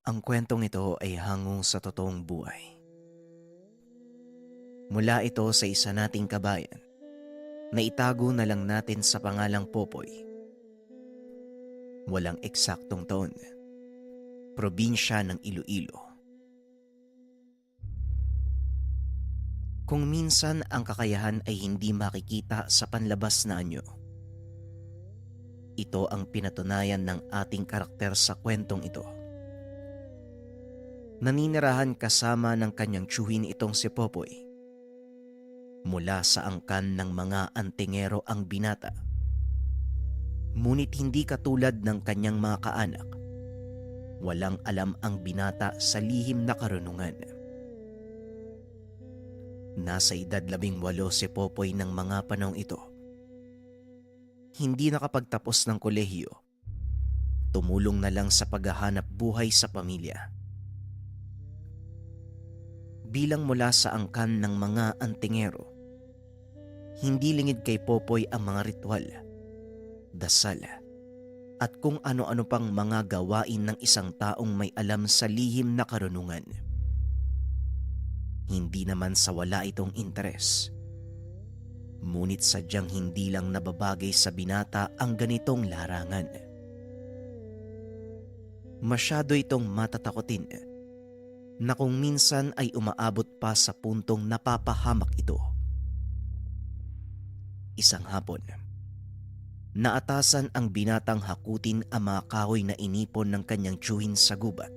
Ang kwentong ito ay hango sa totoong buhay. Mula ito sa isa nating kabayan na itago na lang natin sa pangalang Popoy. Walang eksaktong taon. Probinsya ng Iloilo. Kung minsan ang kakayahan ay hindi makikita sa panlabas na anyo, ito ang pinatunayan ng ating karakter sa kwentong ito. Naninirahan kasama ng kanyang tiyuhin itong si Popoy. Mula sa angkan ng mga antingero ang binata. Ngunit hindi katulad ng kanyang mga kaanak. Walang alam ang binata sa lihim na karunungan. Nasa edad 18 si Popoy ng mga panahong ito. Hindi nakapagtapos ng kolehiyo. Tumulong na lang sa paghahanap buhay sa pamilya. Bilang mula sa angkan ng mga antingero, hindi lingid kay Popoy ang mga ritual, dasal, at kung ano-ano pang mga gawain ng isang taong may alam sa lihim na karunungan. Hindi naman sa wala itong interes. Ngunit sadyang hindi lang nababagay sa binata ang ganitong larangan. Masyado itong matatakotin na kung minsan ay umaabot pa sa puntong napapahamak ito. Isang hapon, naatasan ang binatang hakutin ang mga kahoy na inipon ng kanyang tiyuhin sa gubat.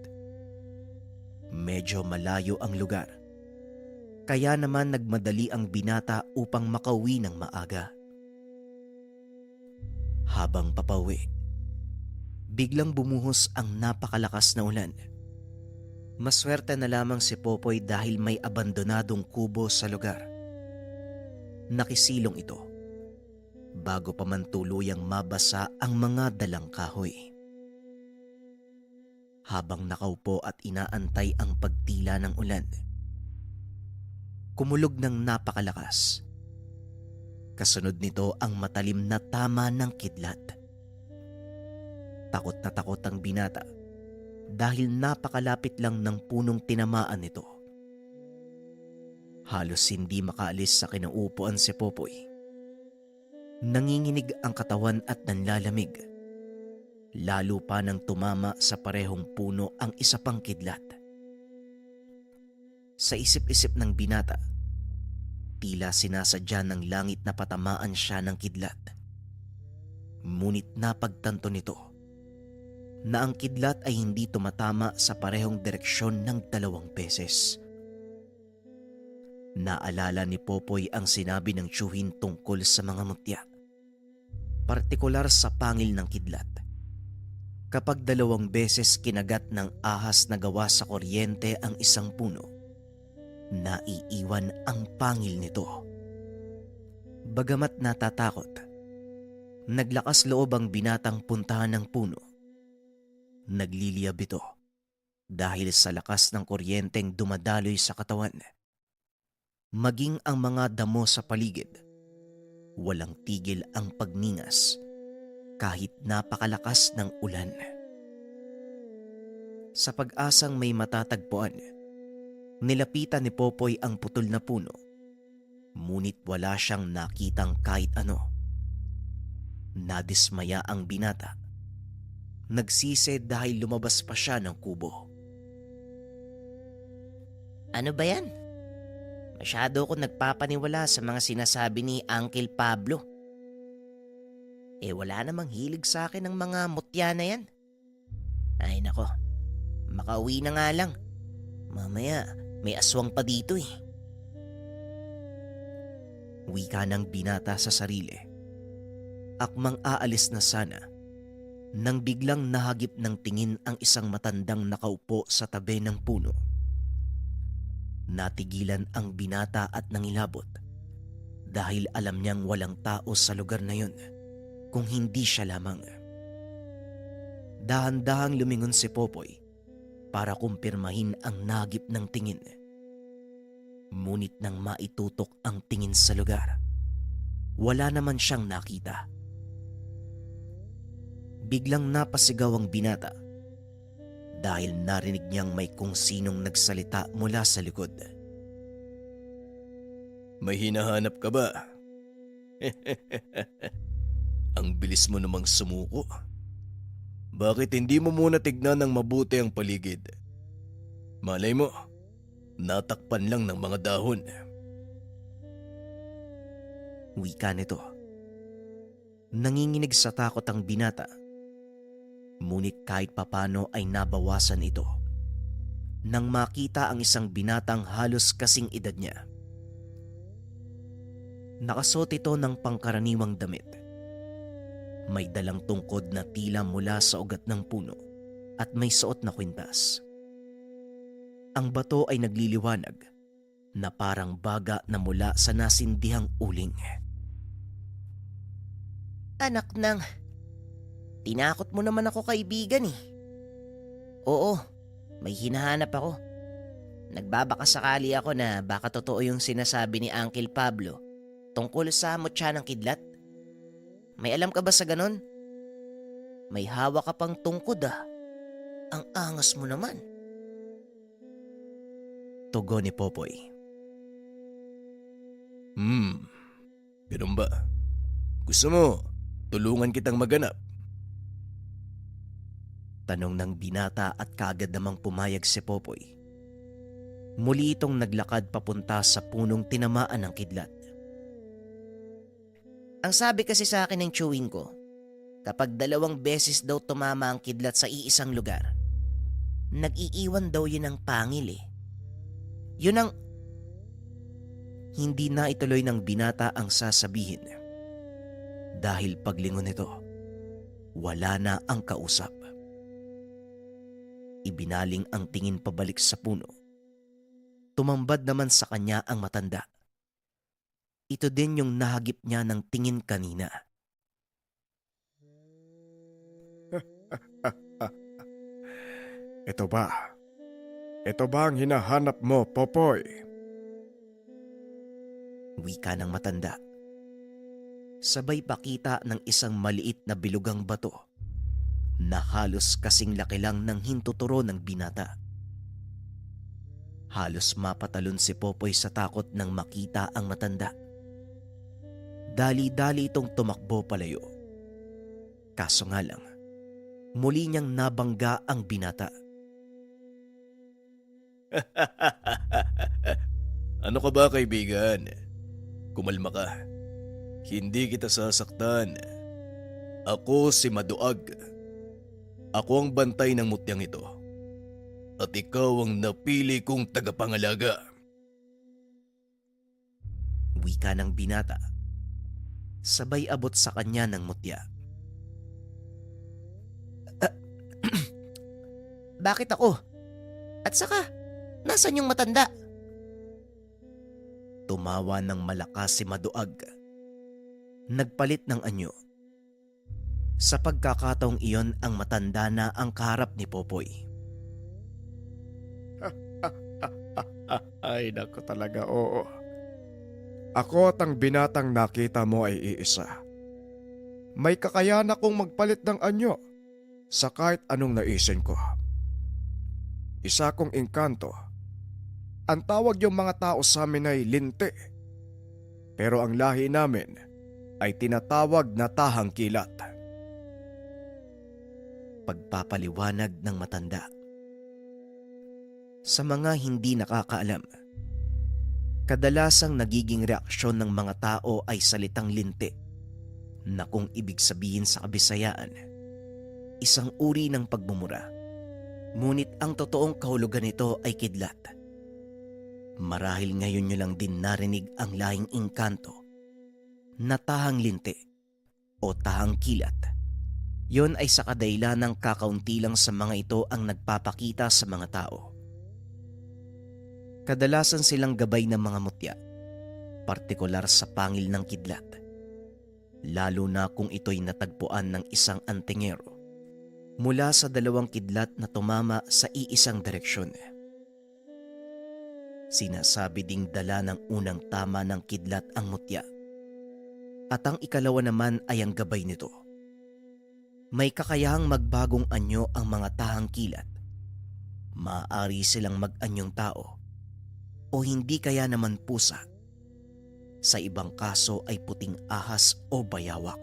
Medyo malayo ang lugar. Kaya naman nagmadali ang binata upang makauwi ng maaga. Habang papauwi, biglang bumuhos ang napakalakas na ulan. Maswerte na lamang si Popoy dahil may abandonadong kubo sa lugar. Nakisilong ito bago pa man tuluyang mabasa ang mga dalang kahoy. Habang nakaupo at inaantay ang pagtila ng ulan, kumulog ng napakalakas. Kasunod nito ang matalim na tama ng kidlat. Takot na takot ang binata dahil napakalapit lang ng punong tinamaan nito. Halos hindi makaalis sa kinauupuan si Popoy. Nanginginig ang katawan at nanlalamig. Lalo pa nang tumama sa parehong puno ang isa pang kidlat. Sa isip-isip ng binata, tila sinasadya ng langit na patamaan siya ng kidlat. Ngunit napagtanto nito na ang kidlat ay hindi tumatama sa parehong direksyon ng 2 beses. Naalala ni Popoy ang sinabi ng tiyuhin tungkol sa mga mutya, partikular sa pangil ng kidlat. Kapag 2 beses kinagat ng ahas na gawa sa kuryente ang isang puno, naiiwan ang pangil nito. Bagamat natatakot, naglakas loob ang binatang puntahan ng puno. Nagliliyab ito dahil sa lakas ng kuryenteng dumadaloy sa katawan. Maging ang mga damo sa paligid, walang tigil ang pagningas kahit napakalakas ng ulan. Sa pag-asang may matatagpuan, nilapitan ni Popoy ang putol na puno, ngunit wala siyang nakitang kahit ano. Nadismaya ang binata. Nagsisi dahil lumabas pa siya ng kubo. Ano ba yan? Masyado ako nagpapaniwala sa mga sinasabi ni Uncle Pablo. Wala namang hilig sa akin ng mga mutya na yan. Ay nako, makauwi na nga lang. Mamaya may aswang pa dito eh. Wika ng binata sa sarili. Akmang aalis na sana nang biglang nahagip ng tingin ang isang matandang nakaupo sa tabi ng puno. Natigilan ang binata at nangilabot dahil alam niyang walang tao sa lugar na yun kung hindi siya lamang. Dahan-dahang lumingon si Popoy para kumpirmahin ang nahagip ng tingin. Ngunit nang maitutok ang tingin sa lugar, wala naman siyang nakita. Biglang napasigaw ang binata dahil narinig niyang may kung sinong nagsalita mula sa likod. May hinahanap ka ba? Ang bilis mo namang sumuko. Bakit hindi mo muna tignan ng mabuti ang paligid? Malay mo, natakpan lang ng mga dahon. Wika nito. Nanginginig sa takot ang binata. Ngunit kahit papano ay nabawasan ito nang makita ang isang binatang halos kasing edad niya. Nakasuot ito ng pangkaraniwang damit. May dalang tungkod na tila mula sa ugat ng puno at may suot na kwintas. Ang bato ay nagliliwanag na parang baga na mula sa nasindihang uling. Anak nang, tinakot mo naman ako kaibigan eh. Oo, may hinahanap ako. Nagbabakasakali ako na baka totoo yung sinasabi ni Uncle Pablo tungkol sa mutya ng kidlat. May alam ka ba sa ganon? May hawak ka pang tungkod ah. Ang angas mo naman. Tugon ni Popoy. Ganun ba? Gusto mo, tulungan kitang maganap? Tanong ng binata at kaagad namang pumayag si Popoy. Muli itong naglakad papunta sa punong tinamaan ng kidlat. Ang sabi kasi sa akin ng chewing ko, kapag 2 beses daw tumama ang kidlat sa iisang lugar, nag-iiwan daw yun ng pangil eh. Yun ang... Hindi na ituloy ng binata ang sasabihin. Dahil paglingon nito, wala na ang kausap. Ibinaling ang tingin pabalik sa puno. Tumambad naman sa kanya ang matanda. Ito din yung nahagip niya ng tingin kanina. Ito ba? Ito ba ang hinahanap mo, Popoy? Wika ng matanda. Sabay pakita ng isang maliit na bilugang bato na halos kasing laki lang ng hintuturo ng binata. Halos mapatalon si Popoy sa takot nang makita ang matanda. Dali-dali itong tumakbo palayo. Kaso nga lang, muli niyang nabangga ang binata. Ano ka ba, kaibigan? Kumalma ka. Hindi kita sasaktan. Ako si Maduag. Ako ang bantay ng mutyang ito. At ikaw ang napili kong tagapangalaga. Wika ng binata. Sabay abot sa kanya ng mutya. Bakit ako? At saka, nasan yung matanda? Tumawa ng malakas si Maduag. Nagpalit ng anyo. Sa pagkakataong iyon, ang matanda na ang kaharap ni Popoy. Ay, naku talaga, oo. Ako at ang binatang nakita mo ay iisa. May kakayahan akong magpalit ng anyo sa kahit anong naisin ko. Isa kong engkanto. Ang tawag yung mga tao sa amin ay linte. Pero ang lahi namin ay tinatawag na tahang kilat. Pagpapaliwanag ng matanda. Sa mga hindi nakakaalam, kadalasang nagiging reaksyon ng mga tao ay salitang linte na kung ibig sabihin sa Kabisayaan, isang uri ng pagmumura. Ngunit ang totoong kahulugan nito ay kidlat. Marahil ngayon nyo lang din narinig ang lahing engkanto na tahang linte o tahang kilat. Yon ay sa kadahilan ng kakaunti lang sa mga ito ang nagpapakita sa mga tao. Kadalasan silang gabay ng mga mutya, partikular sa pangil ng kidlat. Lalo na kung ito'y natagpuan ng isang antingero mula sa 2 kidlat na tumama sa iisang direksyon. Sinasabi ding dala ng unang tama ng kidlat ang mutya at ang ikalawa naman ay ang gabay nito. May kakayahang magbagong anyo ang mga tahang kilat Maaari silang mag-anyong tao o hindi kaya naman pusa. Sa ibang kaso ay puting ahas o bayawak.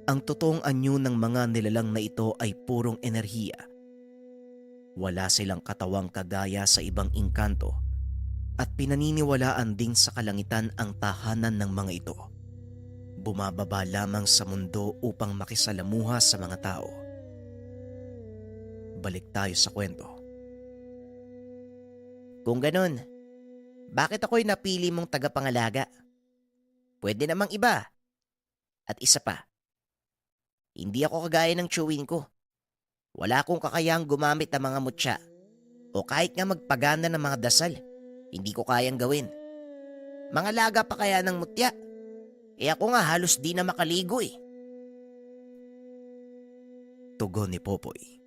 Ang totoong anyo ng mga nilalang na ito ay purong enerhiya. Wala silang katawang kagaya sa ibang engkanto at pinaniniwalaan ding sa kalangitan ang tahanan ng mga ito. Bumababa lamang sa mundo upang makisalamuha sa mga tao. Balik tayo sa kwento. Kung ganun, bakit ako'y napili mong tagapangalaga? Pwede namang iba. At isa pa, hindi ako kagaya ng chewin ko. Wala akong kakayahang gumamit ng mga mutya o kahit nga magpaganda ng mga dasal. Hindi ko kayang gawin. Mga laga pa kaya ng mutya? Ako nga halos di na makaligo eh. Tugon ni Popoy.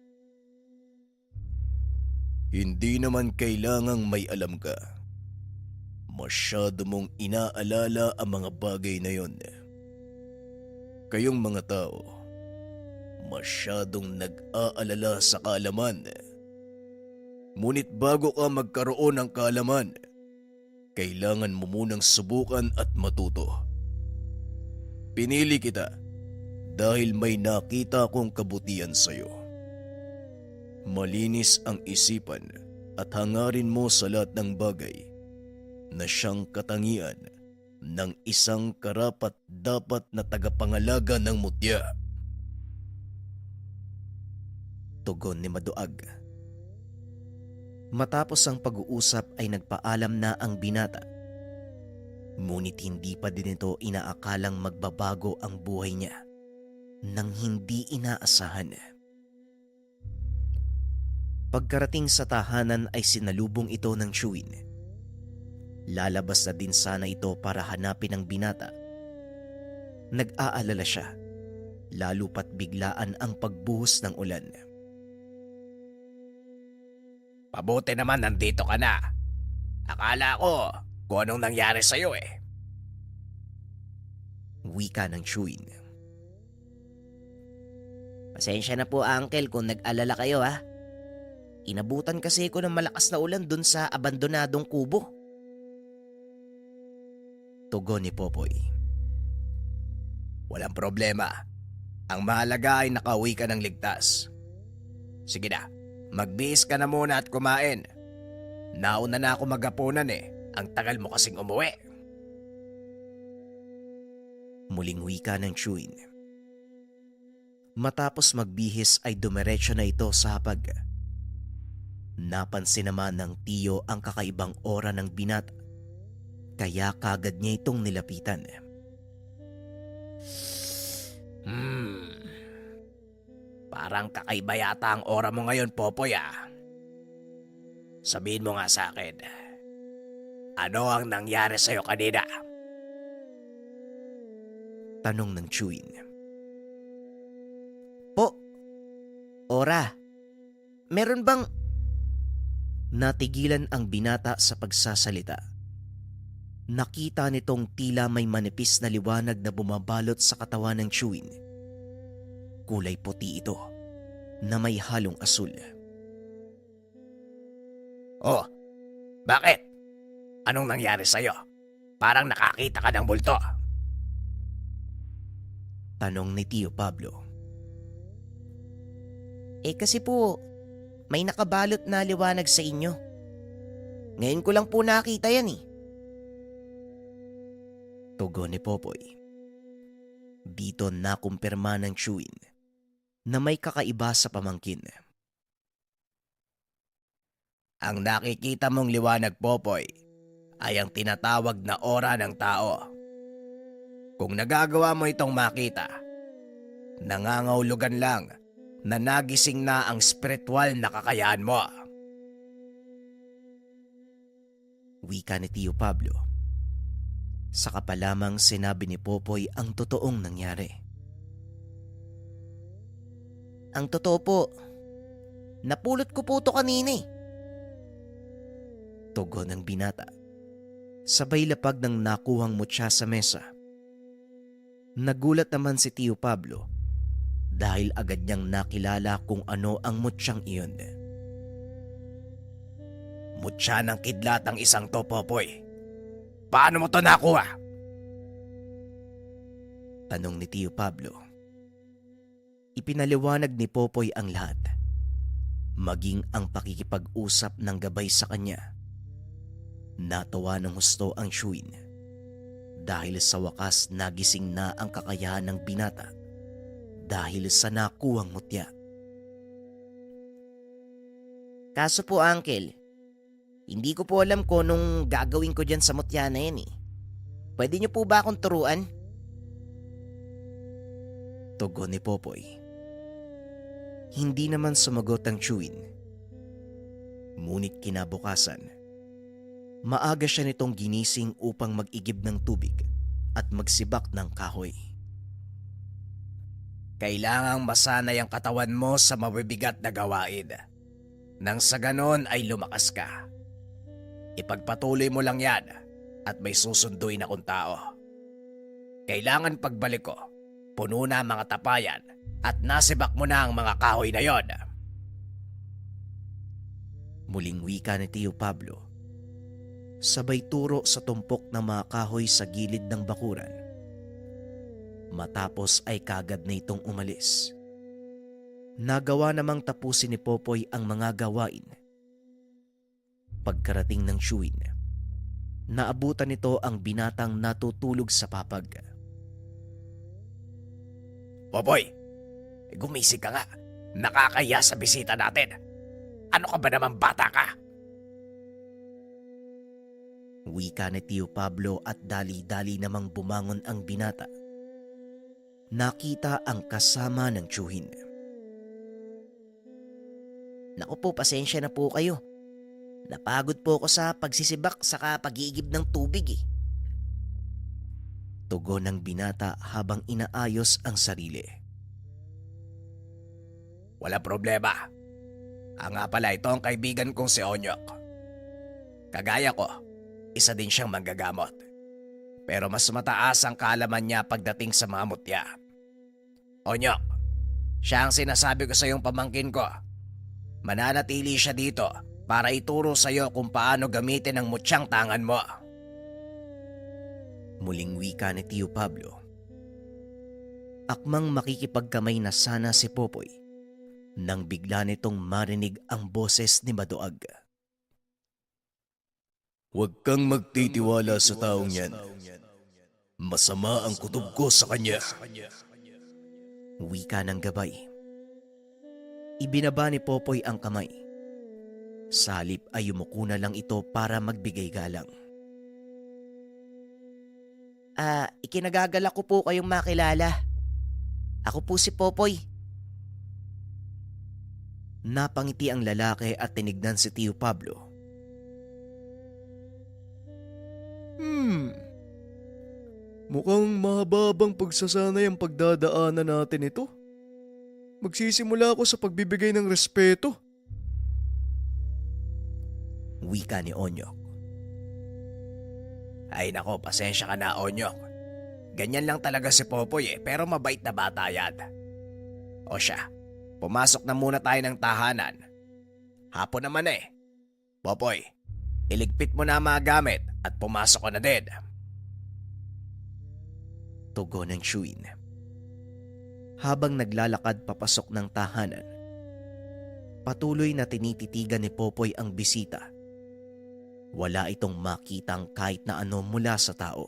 Hindi naman kailangang may alam ka. Masyado mong inaalala ang mga bagay na yon. Kayong mga tao, masyadong nag-aalala sa kaalaman. Ngunit bago ka magkaroon ng kaalaman, kailangan mo munang subukan at matuto. Pinili kita dahil may nakita akong kabutihan sa'yo. Malinis ang isipan at hangarin mo sa lahat ng bagay na siyang katangian ng isang karapat-dapat na tagapangalaga ng mutya. Tugon ni Maduag. Matapos ang pag-uusap ay nagpaalam na ang binata. Ngunit hindi pa din ito inaakalang magbabago ang buhay niya nang hindi inaasahan. Pagkarating sa tahanan ay sinalubong ito ng chewin. Lalabas na din sana ito para hanapin ang binata. Nag-aalala siya, lalo pat biglaan ang pagbuhos ng ulan. Pabuti naman nandito ka na. Akala ko kung anong nangyari sa'yo eh. Wika ng chewin. Pasensya na po uncle kung nag-alala kayo ha. Inabutan kasi ko ng malakas na ulan dun sa abandonadong kubo. Tugon ni Popoy. Walang problema. Ang mahalaga ay nakauwi ka ng ligtas. Sige na, magbihis ka na muna at kumain. Nauna na ako maghapunan eh. Ang tagal mo kasing umuwi. Muling wika ng chewin. Matapos magbihis ay dumiretso na ito sa hapag. Napansin naman ng tiyo ang kakaibang aura ng binata, kaya kagad niya itong nilapitan. Parang kakaiba yata ang aura mo ngayon, Popoy ah. Sabihin mo nga sa akin, ano ang nangyari sa'yo kanina? Tanong ng chewin. Po, Ora, meron bang... Natigilan ang binata sa pagsasalita. Nakita nitong tila may manipis na liwanag na bumabalot sa katawan ng chewin. Kulay puti ito na may halong asul. Oh, bakit? Anong nangyari sa'yo? Parang nakakita ka ng bulto. Tanong ni Tio Pablo. Kasi po, may nakabalot na liwanag sa inyo. Ngayon ko lang po nakita yan eh. Tugon ni Popoy. Dito nakumpirma ng chewin na may kakaiba sa pamangkin. Ang nakikita mong liwanag, Popoy, ay ang tinatawag na aura ng tao. Kung nagagawa mo itong makita, nangangahulugan lang na nagising na ang spiritual na kakayahan mo. Wika ni Tio Pablo. Saka pa lamang sinabi ni Popoy ang totoong nangyari. Ang totoo po, napulot ko po ito kanina eh. Tugon ng binata. Sabay lapag ng nakuhang mutya sa mesa. Nagulat naman si Tio Pablo dahil agad niyang nakilala kung ano ang mutyang iyon. Mutya ng kidlat ang isang to, Popoy. Paano mo to nakuha? Tanong ni Tio Pablo. Ipinaliwanag ni Popoy ang lahat, maging ang pakikipag-usap ng gabay sa kanya. Natawa ng husto ang Shuin dahil sa wakas nagising na ang kakayahan ng binata dahil sa nakuwang mutya. Kaso po, Uncle, hindi ko po alam kung anong gagawin ko dyan sa mutya na yan eh. Pwede niyo po ba akong turuan? Tugon ni Popoy. Hindi naman sumagot ang Shuin. Ngunit kinabukasan, maaga siya nitong ginising upang mag-igib ng tubig at magsibak ng kahoy. Kailangang masanay ang katawan mo sa mabibigat na gawain. Nang sa ganon ay lumakas ka. Ipagpatuloy mo lang yan at may susunduin akong tao. Kailangan pagbalik ko, puno na ang mga tapayan at nasibak mo na ang mga kahoy na yon. Muling wika ni Tio Pablo, sabay turo sa tumpok ng mga kahoy sa gilid ng bakuran. Matapos ay kagad na itong umalis. Nagawa namang tapusin ni Popoy ang mga gawain. Pagkarating ng Shuin, naabutan nito ang binatang natutulog sa papag. Popoy, gumising ka nga. Nakakaya sa bisita natin. Ano ka ba naman, bata ka? Wika ni Tio Pablo at dali-dali namang bumangon ang binata. Nakita ang kasama ng tiyuhin. Naku po, pasensya na po kayo. Napagod po ako sa pagsisibak saka pag-iigib ng tubig eh. Tugon ng binata habang inaayos ang sarili. Wala problema. Nga pala, ito ang kaibigan kong si Onyok. Kagaya ko, isa din siyang manggagamot. Pero mas mataas ang kaalaman niya pagdating sa mga mutya. Onyok, siya ang sinasabi ko sa iyong pamangkin ko. Mananatili siya dito para ituro sa iyo kung paano gamitin ang mutyang tangan mo. Muling wika ni Tio Pablo. Akmang makikipagkamay na sana si Popoy nang bigla nitong marinig ang boses ni Maduag. Huwag kang magtitiwala sa taong yan. Masama ang kutob ko sa kanya. Wika ng gabay. Ibinaba ni Popoy ang kamay. Sa halip ay yumuko na lang ito para magbigay galang. Ikinagagalak ko po kayong makilala. Ako po si Popoy. Napangiti ang lalaki at tinignan si Tio Pablo. Mukhang mahababang pagsasanay ang pagdadaanan natin ito. Magsisimula ako sa pagbibigay ng respeto. Wika ni Onyok. Ay nako, pasensya ka na, Onyok. Ganyan lang talaga si Popoy pero mabait na bata yan. O siya, pumasok na muna tayo ng tahanan. Hapon naman eh. Popoy, iligpit mo na ang mga gamit at pumasok ko na din. Tugon ng Shuin. Habang naglalakad papasok ng tahanan, patuloy na tinititigan ni Popoy ang bisita. Wala itong makitang kahit na ano mula sa tao.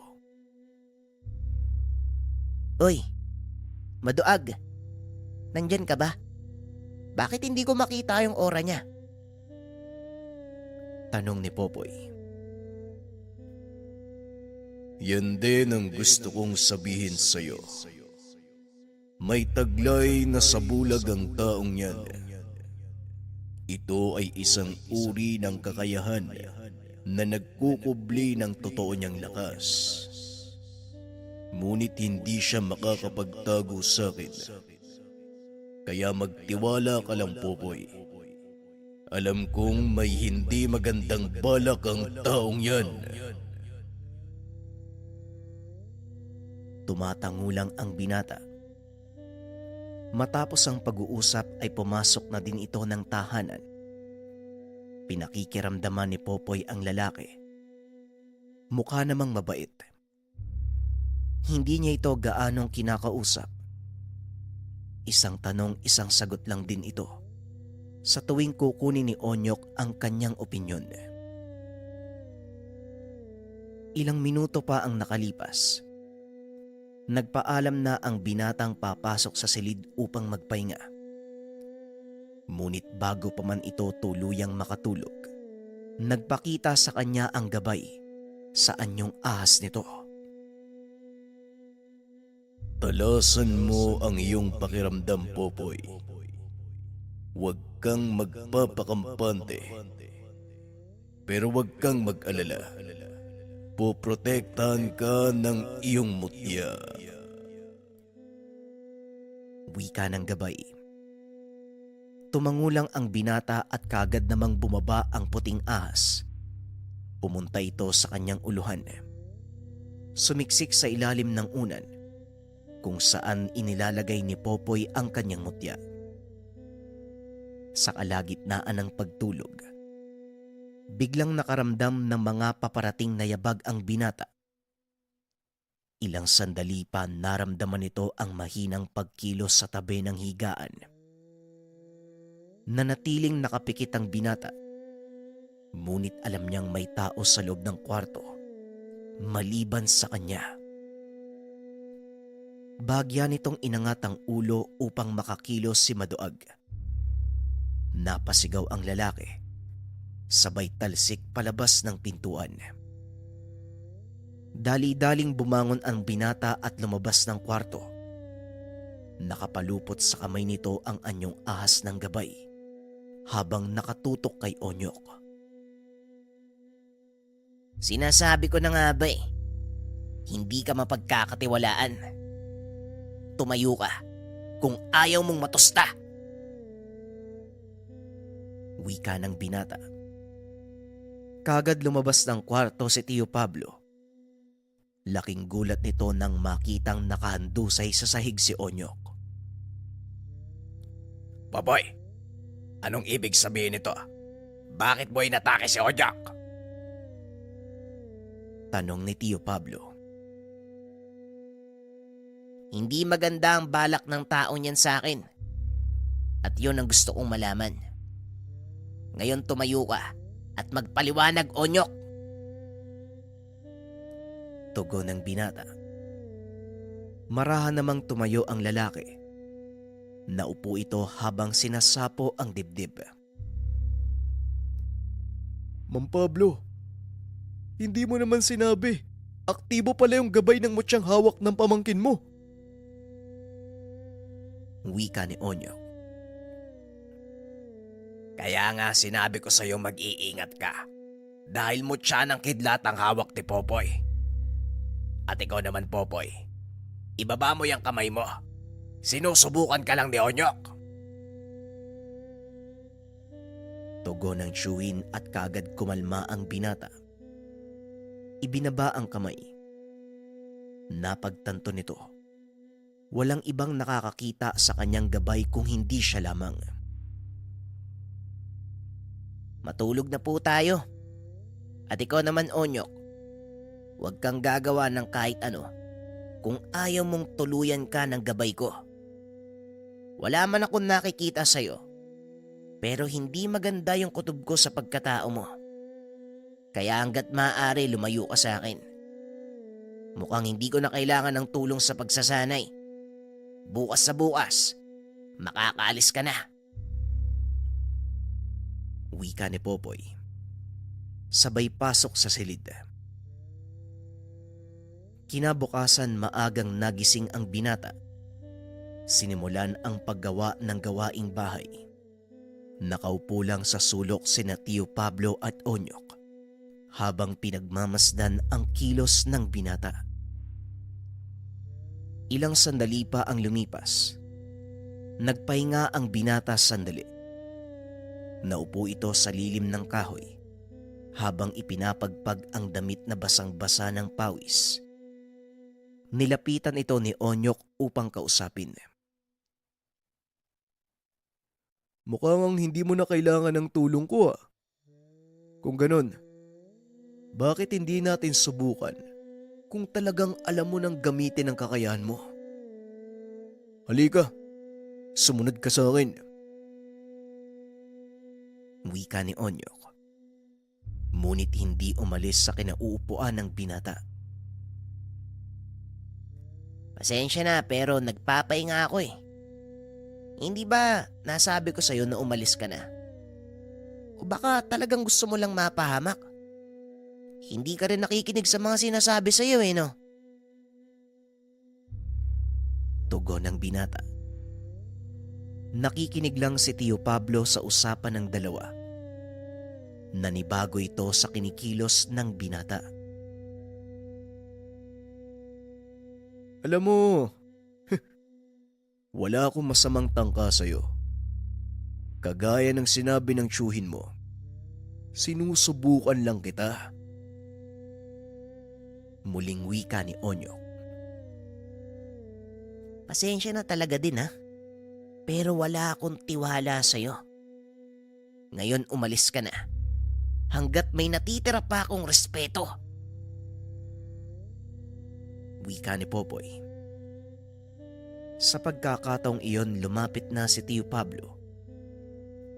Uy, Maduag, nandyan ka ba? Bakit hindi ko makita yung aura niya? Tanong ni Popoy. Yan din ang gusto kong sabihin sa'yo. May taglay na sa bulag ang taong yan. Ito ay isang uri ng kakayahan na nagkukubli ng totoo niyang lakas. Ngunit hindi siya makakapagtago sa akin. Kaya magtiwala ka lang, Popoy. Alam kong may hindi magandang balak ang taong yan. Tumatangulang ang binata. Matapos ang pag-uusap ay pumasok na din ito ng tahanan. Pinakikiramdaman ni Popoy ang lalaki. Mukha namang mabait. Hindi niya ito gaanong kinakausap. Isang tanong, isang sagot lang din ito sa tuwing kukunin ni Onyok ang kanyang opinyon. Ilang minuto pa ang nakalipas. Nagpaalam na ang binatang papasok sa silid upang magpahinga. Ngunit bago pa man ito tuluyang makatulog, nagpakita sa kanya ang gabay sa anyong ahas nito. Talasan mo ang iyong pakiramdam, Popoy. Huwag kang magpapakampante. Pero huwag kang mag-alala. Poprotektahan ka ng iyong mutya. Wika ng gabay. Tumangulang ang binata at kagad namang bumaba ang puting ahas. Pumunta ito sa kanyang uluhan. Sumiksik sa ilalim ng unan kung saan inilalagay ni Popoy ang kanyang mutya. Sa kalagitnaan ng pagtulog, biglang nakaramdam ng mga paparating na yabag ang binata. Ilang sandali pa naramdaman nito ang mahinang pagkilos sa tabi ng higaan. Nanatiling nakapikit ang binata, ngunit alam niyang may tao sa loob ng kwarto, maliban sa kanya. Bahagya nitong inangat ang ulo upang makakilos si Maduag. Napasigaw ang lalaki, sabay talsik palabas ng pintuan. Dali-daling bumangon ang binata at lumabas ng kwarto. Nakapalupot sa kamay nito ang anyong ahas ng gabay habang nakatutok kay Onyok. Sinasabi ko na nga ba hindi ka mapagkakatiwalaan. Tumayo ka kung ayaw mong matusta. Wika ng binata. Kagad lumabas ng kwarto si Tio Pablo. Laking gulat nito nang makitang nakahandusay sa sahig si Onyok. Popoy, anong ibig sabihin nito? Bakit mo inatake si Onyok? Tanong ni Tio Pablo. Hindi maganda ang balak ng tao niyan sa akin. At yun ang gusto kong malaman. Ngayon tumayo ka at magpaliwanag, Onyok. Tugon ng binata. Marahan namang tumayo ang lalaki. Naupo ito habang sinasapo ang dibdib. Ma'am Pablo, hindi mo naman sinabi. Aktibo pala yung gabay ng mutyang hawak ng pamangkin mo. Wika ni Onyok. Kaya nga sinabi ko sa'yo mag-iingat ka. Dahil mutya ng kidlat ang hawak ni Popoy. At ikaw naman, Popoy, ibaba mo yung kamay mo. Sinusubukan ka lang ni Onyok. Tugon ng tiyuhin at kagad kumalma ang binata. Ibinaba ang kamay. Napagtanto nito. Walang ibang nakakakita sa kanyang gabay kung hindi siya lamang. Matulog na po tayo. At ikaw naman, Onyok, huwag kang gagawa ng kahit ano kung ayaw mong tuluyan ka ng gabay ko. Wala man akong nakikita sa'yo, pero hindi maganda yung kutob ko sa pagkatao mo. Kaya hanggat maaari lumayo ka sa akin. Mukhang hindi ko na kailangan ng tulong sa pagsasanay. Bukas sa bukas, makakaalis ka na. Wika ni Popoy. Sabay pasok sa silid. Kinabukasan maagang nagising ang binata. Sinimulan ang paggawa ng gawaing bahay. Nakaupo lang sa sulok sina Tio Pablo at Onyok habang pinagmamasdan ang kilos ng binata. Ilang sandali pa ang lumipas. Nagpahinga ang binata sandali. Naupo ito sa lilim ng kahoy habang ipinapagpag ang damit na basang-basa ng pawis. Nilapitan ito ni Onyok upang kausapin. Mukhang hindi mo na kailangan ng tulong ko ah. Kung ganun, bakit hindi natin subukan kung talagang alam mo nang gamitin ang kakayahan mo? Halika, sumunod ka sa akin. Wika ni Onyok. Ngunit hindi umalis sa kinauupuan ng binata. Pasensya na pero nagpapahinga ako eh. Hindi ba nasabi ko sa'yo na umalis ka na? O baka talagang gusto mo lang mapahamak? Hindi ka rin nakikinig sa mga sinasabi sa'yo eh no? Tugon ng binata. Nakikinig lang si Tio Pablo sa usapan ng dalawa. Nanibago ito sa kinikilos ng binata. Alam mo, wala akong masamang tangka sa'yo. Kagaya ng sinabi ng tiyuhin mo, sinusubukan lang kita. Muling wika ni Onyok. Pasensya na talaga din ha. Pero wala akong tiwala sa'yo. Ngayon umalis ka na. Hanggat may natitira pa akong respeto. Wika ni Popoy. Sa pagkakataong iyon lumapit na si Tio Pablo.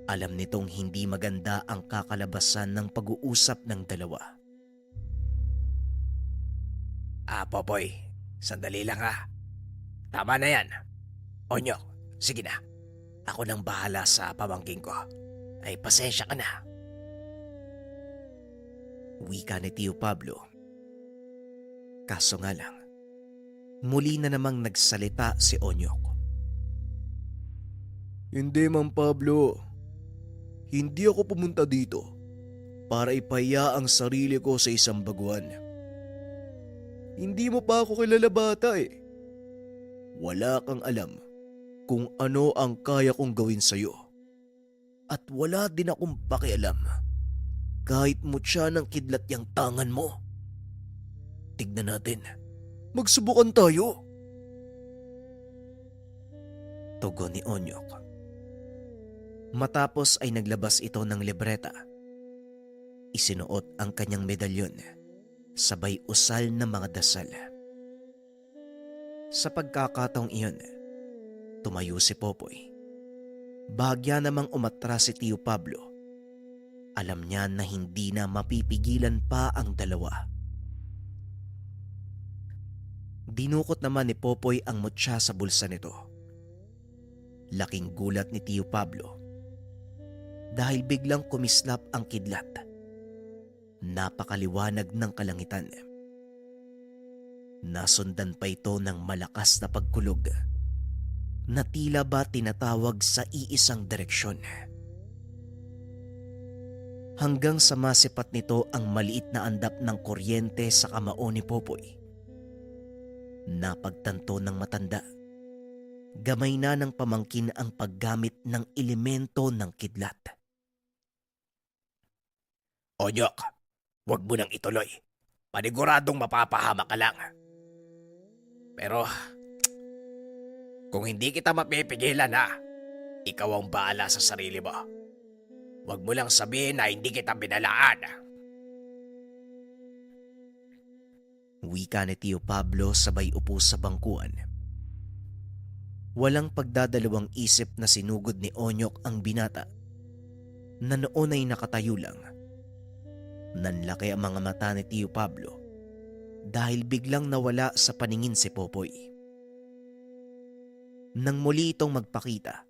Alam nitong hindi maganda ang kakalabasan ng pag-uusap ng dalawa. Popoy, sandali lang ha. Tama na yan. Onyok, sige na. Ako nang bahala sa pamangking ko. Ay pasensya ka na. Wika ni Tio Pablo. Kaso nga lang, muli na namang nagsalita si Onyok. Hindi man Pablo, hindi ako pumunta dito para ipahiya ang sarili ko sa isang baguhan. Hindi mo pa ako kilala bata eh. Wala kang alam kung ano ang kaya kong gawin sa'yo. At wala din akong pakialam kahit mutya ng kidlat yang tangan mo. Tignan natin. Magsubukan tayo. Tugon ni Onyok. Matapos ay naglabas ito ng libreta. Isinuot ang kanyang medalyon, sabay usal na mga dasal. Sa pagkakataong iyon, tumayo si Popoy. Bahagya namang umatras si Tio Pablo. Alam niya na hindi na mapipigilan pa ang dalawa. Dinukot naman ni Popoy ang mutya sa bulsa nito. Laking gulat ni Tio Pablo dahil biglang kumislap ang kidlat. Napakaliwanag ng kalangitan. Nasundan pa ito ng malakas na pagkulog na tila ba tinatawag sa iisang direksyon. Hanggang sa masipat nito ang maliit na andap ng kuryente sa kamao ni Popoy. Napagtanto ng matanda. Gamay na ng pamangkin ang paggamit ng elemento ng kidlat. Onyok, wag mo nang ituloy. Paniguradong mapapahama ka lang. Pero, kung hindi kita mapipigilan ha, ikaw ang bahala sa sarili mo. Wag mo lang sabihin na hindi kita binalaan. Wika ni Tio Pablo sabay upo sa bangkuan. Walang pagdadalawang isip na sinugod ni Onyok ang binata na noon ay nakatayo lang. Nanlaki ang mga mata ni Tio Pablo dahil biglang nawala sa paningin si Popoy. Nang muli itong magpakita,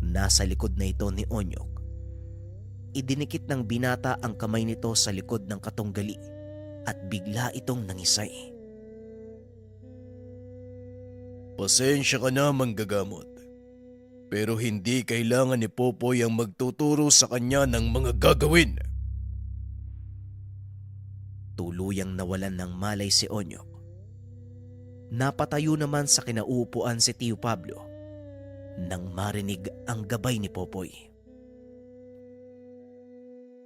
nasa likod na ito ni Onyok. Idinikit ng binata ang kamay nito sa likod ng katunggali at bigla itong nangisay. Pasensya ka na manggagamot. Pero hindi kailangan ni Popoy ang magtuturo sa kanya ng mga gagawin. Tuluyang nawalan ng malay si Onyok. Napatayo naman sa kinauupuan si Tio Pablo nang marinig ang gabay ni Popoy.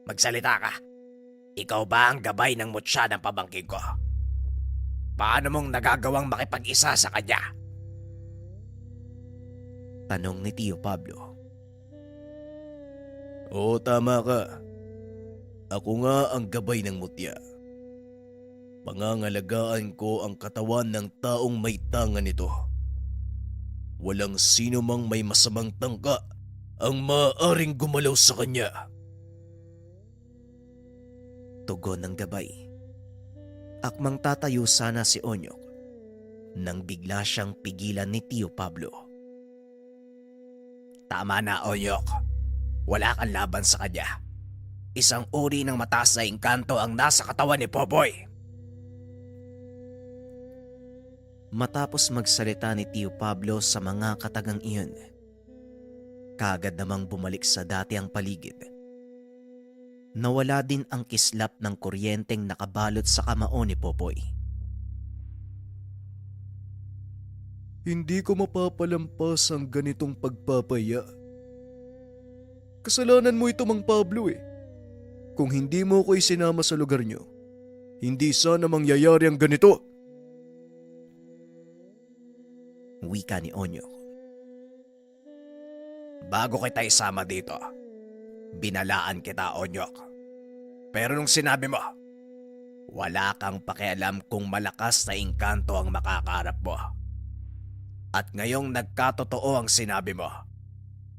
Magsalita ka. Ikaw ba ang gabay ng mutya ng pamangkin ko? Paano mong nagagawang makipag-isa sa kanya? Tanong ni Tio Pablo. Oo, tama ka. Ako nga ang gabay ng mutya. Pangangalagaan ko ang katawan ng taong may tanga nito. Walang sino mang may masamang tangka ang maaaring gumalaw sa kanya. Tugon ng gabay. Akmang tatayo sana si Onyok nang bigla siyang pigilan ni Tio Pablo. Tama na, Onyok. Wala kang laban sa kanya. Isang uri ng mataas na engkanto ang nasa katawan ni Popoy. Matapos magsalita ni Tio Pablo sa mga katagang iyon, kaagad namang bumalik sa dati ang paligid. Nawala din ang kislap ng kuryenteng nakabalot sa kamao ni Popoy. Hindi ko mapapalampas ang ganitong pagpapaya. Kasalanan mo ito, Mang Pablo eh. Kung hindi mo ko isinama sa lugar nyo, hindi sana mangyayari ang ganito. Wika ni Onyok. Bago kita isama dito, binalaan kita, Onyok. Pero nung sinabi mo, wala kang pakialam kung malakas na engkanto ang makakarap mo. At ngayong nagkatotoo ang sinabi mo,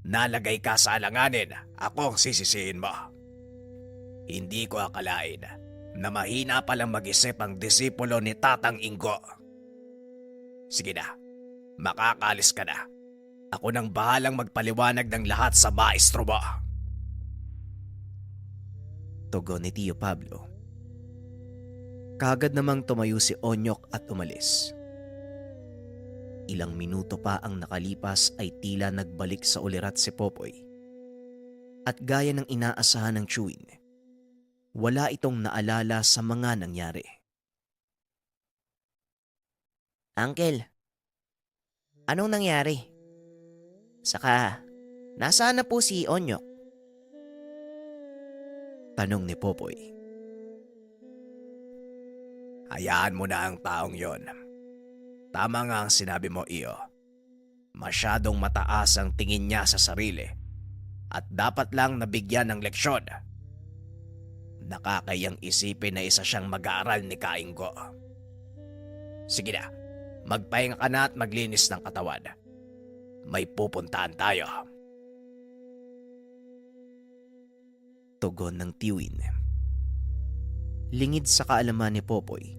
nalagay ka sa alanganin, ako ang sisisihin mo. Hindi ko akalain na mahina palang mag-isip ang disipulo ni Tatang Ingo. Sige na, makakalis ka na. Ako nang bahalang magpaliwanag ng lahat sa maestro mo. Tugon ni Tio Pablo. Kaagad namang tumayo si Onyok at umalis. Ilang minuto pa ang nakalipas ay tila nagbalik sa ulirat si Popoy. At gaya ng inaasahan ng Chewin, wala itong naalala sa mga nangyari. Uncle, anong nangyari? Saka, nasaan na po si Onyok? Tanong ni Popoy. Hayaan mo na ang taong yon. Tama nga ang sinabi mo, Iyo. Masyadong mataas ang tingin niya sa sarili at dapat lang nabigyan ng leksyon. Nakakayang isipin na isa siyang mag-aaral ni Kainggo. Sige na, magpahinga ka na at maglinis ng katawan. May pupuntahan tayo. Tugon ng tiwin. Lingid sa kaalaman ni Popoy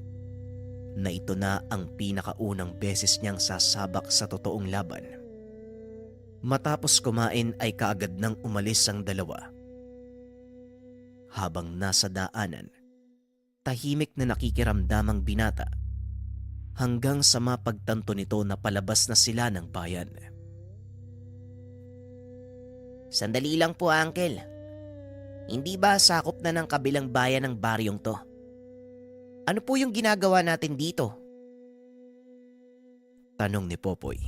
na ito na ang pinakaunang beses niyang sasabak sa totoong laban. Matapos kumain ay kaagad nang umalis ang dalawa. Habang nasa daanan, tahimik na nakikiramdam ang binata hanggang sa mapagtanto nito na palabas na sila ng bayan. Sandali lang po, Uncle. Hindi ba sakop na ng kabilang bayan ng baryong to? Ano po yung ginagawa natin dito? Tanong ni Popoy.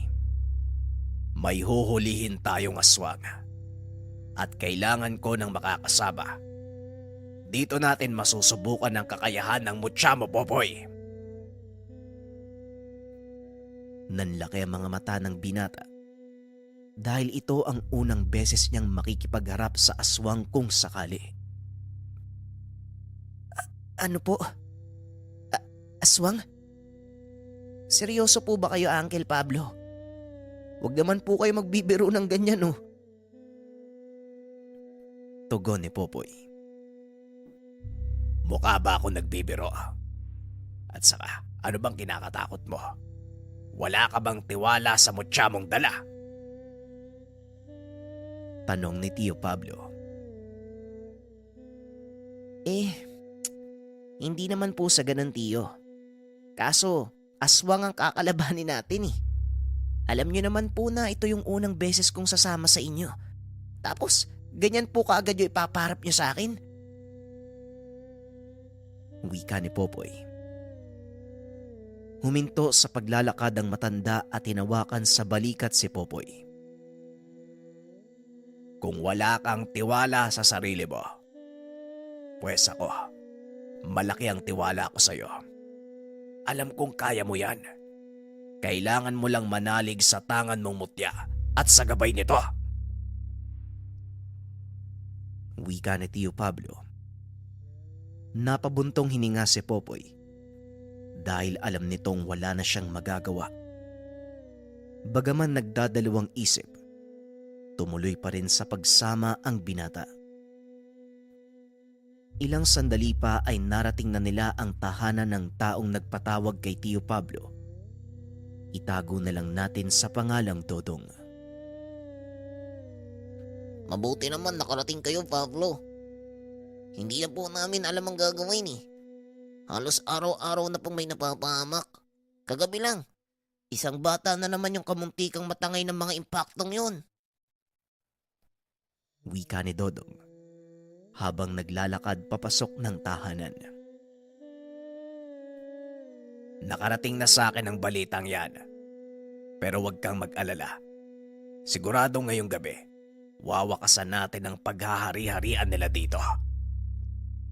May huhulihin tayong aswang. At kailangan ko ng makakasama. Dito natin masusubukan ang kakayahan ng mutya mo, Popoy. Nanlaki ang mga mata ng binata dahil ito ang unang beses niyang makikipagharap sa aswang kung sakali. Ano po? Aswang? Seryoso po ba kayo, Uncle Pablo? Huwag naman po kayo magbibiro ng ganyan, oh. Tugon ni Popoy. Mukha ba ako nagbibiro? At saka, ano bang kinakatakot mo? Wala ka bang tiwala sa mutya mong dala? Tanong ni Tio Pablo. Hindi naman po sa ganun, Tiyo. Kaso, aswang ang kakalabanin natin eh. Alam niyo naman po na ito yung unang beses kong sasama sa inyo. Tapos, ganyan po kaagad yung ipaparap niyo sa akin. Wika ni Popoy. Huminto sa paglalakad ang matanda at hinawakan sa balikat si Popoy. Kung wala kang tiwala sa sarili mo, pues ako, malaki ang tiwala ko sa'yo. Alam kong kaya mo yan. Kailangan mo lang manalig sa tangan mong mutya at sa gabay nito. Wika ni Tio Pablo. Napabuntong hininga si Popoy dahil alam nitong wala na siyang magagawa. Bagaman nagdadalawang isip, tumuloy pa rin sa pagsama ang binata. Ilang sandali pa ay narating na nila ang tahanan ng taong nagpatawag kay Tio Pablo. Itago na lang natin sa pangalang Dodong. Mabuti naman nakarating kayo, Pablo. Hindi na po namin alam ang gagawin eh. Halos araw-araw na pong may napapahamak. Kagabi lang, isang bata na naman yung kamuntikang matangay ng mga impaktong yun. Wika ni Dodong habang naglalakad papasok ng tahanan. Nakarating na sa akin ang balitang yan. Pero huwag kang mag-alala. Sigurado ngayong gabi, wawakasan natin ang paghahari-harian nila dito.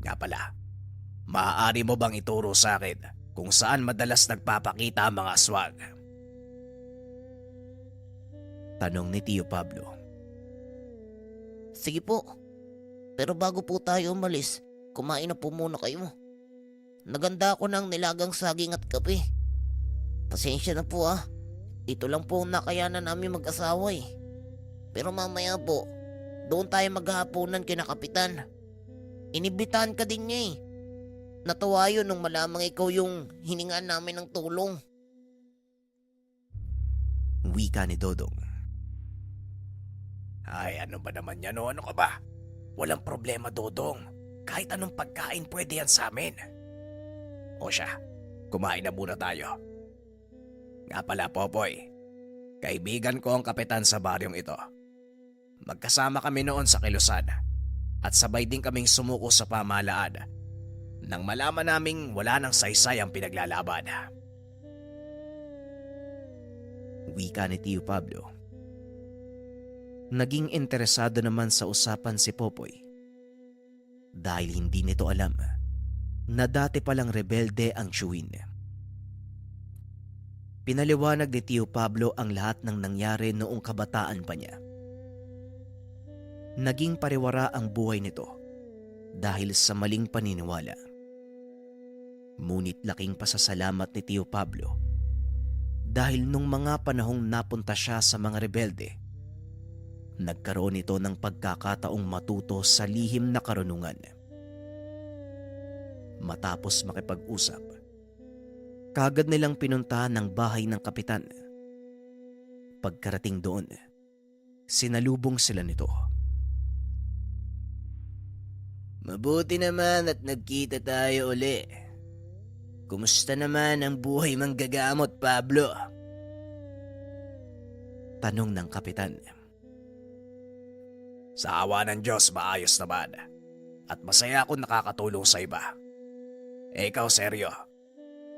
Nga pala, maaari mo bang ituro sa akin kung saan madalas nagpapakita ang mga aswang? Tanong ni Tio Pablo. Sige po. Pero bago po tayo umalis, kumain na po muna kayo. Naganda ako ng nilagang saging at kape. Pasensya na po ah. Ito lang po ang nakayanan namin mag-asawa eh. Pero mamaya po, doon tayo maghahaponan kina Kapitan. Inibitahan ka din niya eh. Natuwa yun nung malamang ikaw yung hiningaan namin ng tulong. Wika ni Dodong. Ay, ano ba naman yan o ano ka ba? Walang problema, Dodong. Kahit anong pagkain pwede yan sa amin. O siya, kumain na muna tayo. Nga pala, Popoy, kaibigan ko ang kapitan sa baryong ito. Magkasama kami noon sa Kilusan at sabay din kaming sumuko sa pamahalaan nang malaman naming wala nang saysay ang pinaglalaban. Wika ni Tio Pablo. Naging interesado naman sa usapan si Popoy dahil hindi nito alam na dati palang rebelde ang Chewin. Pinaliwanag ni Tio Pablo ang lahat ng nangyari noong kabataan pa niya. Naging pariwara ang buhay nito dahil sa maling paniniwala. Ngunit laking pasasalamat ni Tio Pablo dahil nung mga panahong napunta siya sa mga rebelde, nagkaroon ito ng pagkakataong matuto sa lihim na karunungan. Matapos makipag-usap, kagad nilang pinuntahan ang bahay ng kapitan. Pagkarating doon, sinalubong sila nito. Mabuti naman at nagkita tayo uli. Kumusta naman ang buhay manggagamot, Pablo? Tanong ng kapitan. Sa awa ng Diyos, maayos naman. At masaya akong nakakatulong sa iba. Ikaw, seryo.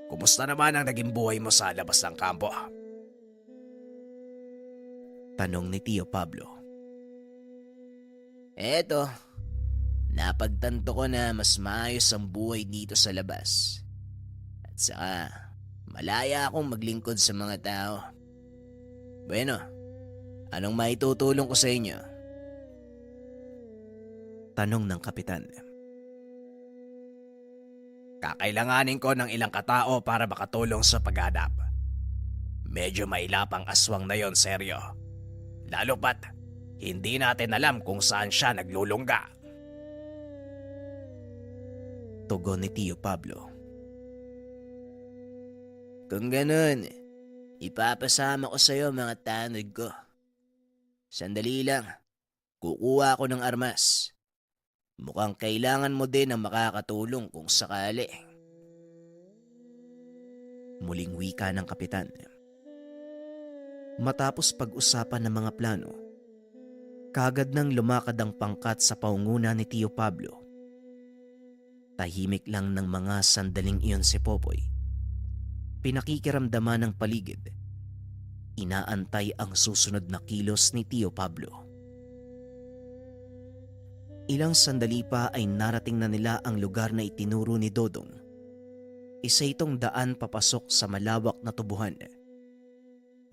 Kumusta naman ang naging buhay mo sa labas ng kampo? Tanong ni Tio Pablo. Eto, napagtanto ko na mas maayos ang buhay dito sa labas. At saka, malaya akong maglingkod sa mga tao. Bueno, anong maitutulong ko sa inyo? Tanong ng kapitan. Kakailanganin ko ng ilang katao para makatulong sa paghanap. Medyo mailapang aswang na yon, seryo. Lalo pat, hindi natin alam kung saan siya naglulungga. Tugon ni Tio Pablo. Kung ganun, ipapasama ko sa'yo mga tanod ko. Sandali lang, kukuha ako ng armas. Mukhang kailangan mo din ng makakatulong kung sakali. Muling wika ng kapitan. Matapos pag-usapan ng mga plano, kagad nang lumakad ang pangkat sa paunguna ni Tio Pablo. Tahimik lang ng mga sandaling iyon si Popoy. Pinakikiramdaman ng paligid. Inaantay ang susunod na kilos ni Tio Pablo. Ilang sandali pa ay narating na nila ang lugar na itinuro ni Dodong. Isa itong daan papasok sa malawak na tubuhan.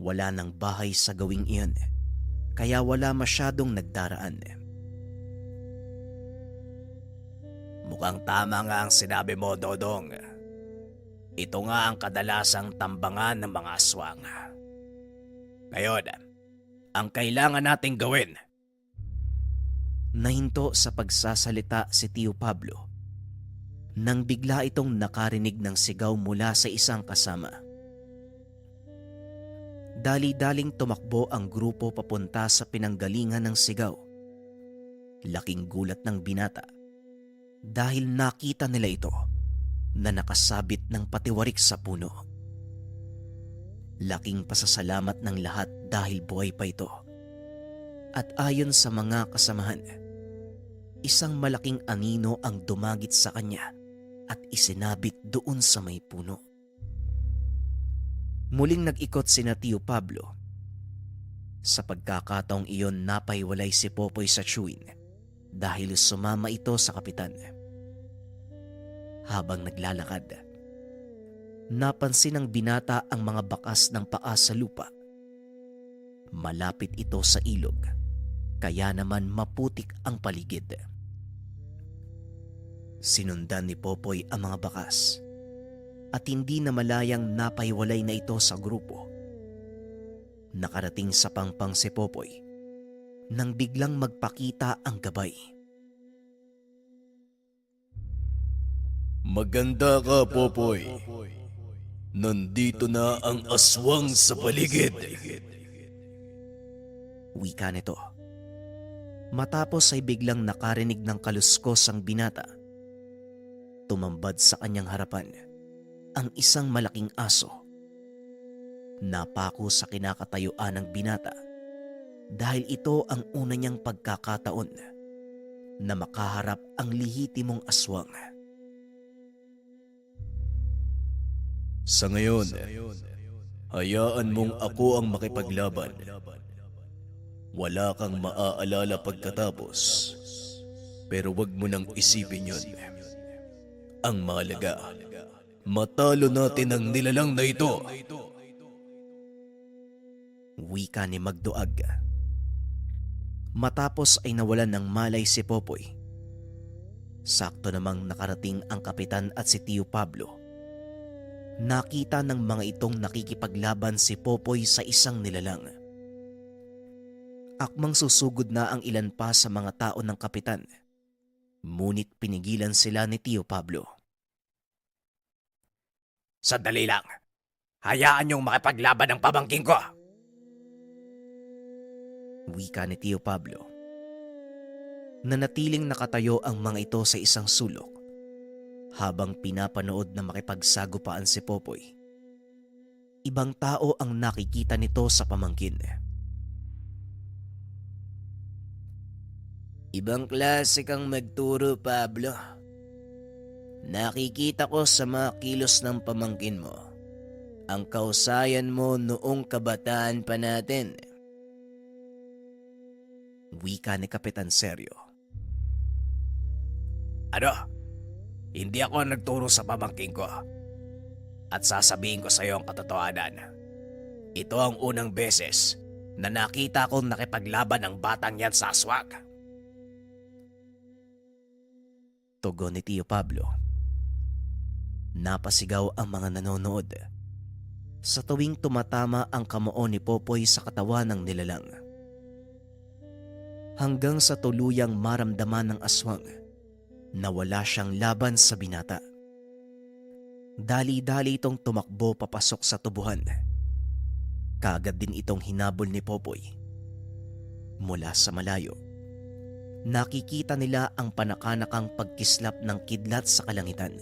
Wala nang bahay sa gawing iyon, kaya wala masyadong nagdaraan. Mukhang tama nga ang sinabi mo, Dodong. Ito nga ang kadalasang tambangan ng mga aswang. Ngayon, ang kailangan nating gawin. Nahinto sa pagsasalita si Tio Pablo nang bigla itong nakarinig ng sigaw mula sa isang kasama. Dali-daling tumakbo ang grupo papunta sa pinanggalingan ng sigaw. Laking gulat ng binata dahil nakita nila ito na nakasabit ng patiwarik sa puno. Laking pasasalamat ng lahat dahil buhay pa ito. At ayon sa mga kasamahan, isang malaking anino ang dumagit sa kanya at isinabit doon sa may puno. Muling nag-ikot sina Tio Pablo. Sa pagkakataong iyon, napaiwalay si Popoy sa chewin dahil sumama ito sa kapitan. Habang naglalakad, napansin ng binata ang mga bakas ng paa sa lupa. Malapit ito sa ilog, kaya naman maputik ang paligid. Sinundan ni Popoy ang mga bakas at hindi na malayang napaiwalay na ito sa grupo. Nakarating sa pangpang si Popoy nang biglang magpakita ang gabay. Maganda ka, Popoy. Nandito na ang aswang sa paligid. Wika nito. Matapos ay biglang nakarinig ng kaluskos ang binata. Tumambad sa kanyang harapan ang isang malaking aso. Napako sa kinakatayuan ng binata dahil ito ang una niyang pagkakataon na makaharap ang lihitimong aswang. Sa ngayon, hayaan mong ako ang makipaglaban. Wala kang maaalala pagkatapos, pero wag mo nang isipin yun. Ang mahalaga, matalo natin ang nilalang na ito. Wika ni Magdoag. Matapos ay nawalan ng malay si Popoy. Sakto namang nakarating ang kapitan at si Tio Pablo. Nakita ng mga itong nakikipaglaban si Popoy sa isang nilalang. Akmang susugod na ang ilan pa sa mga tao ng kapitan. Ngunit pinigilan sila ni Tio Pablo. Sandali lang. Hayaan niyong makipaglaban ang pamangkin ko. Wika ni Tio Pablo. Nanatiling nakatayo ang mga ito sa isang sulok habang pinapanood na makipagsagupaan si Popoy. Ibang tao ang nakikita nito sa pamangkin. Ibang klase kang magturo, Pablo. Nakikita ko sa mga kilos ng pamangkin mo ang kausayan mo noong kabataan pa natin. Wika ni Kapitan Seryo. Ano? Hindi ako nagturo sa pamangkin ko. At sasabihin ko sa iyo ang katotohanan. Ito ang unang beses na nakita kong nakipaglaban ang batang yan sa aswang. Tugon ni Tio Pablo. Napasigaw ang mga nanonood sa tuwing tumatama ang kamao ni Popoy sa katawan ng nilalang. Hanggang sa tuluyang maramdaman ng aswang na wala siyang laban sa binata. Dali-dali itong tumakbo papasok sa tubuhan. Kaagad din itong hinabol ni Popoy. Mula sa malayo, nakikita nila ang panakanakang pagkislap ng kidlat sa kalangitan.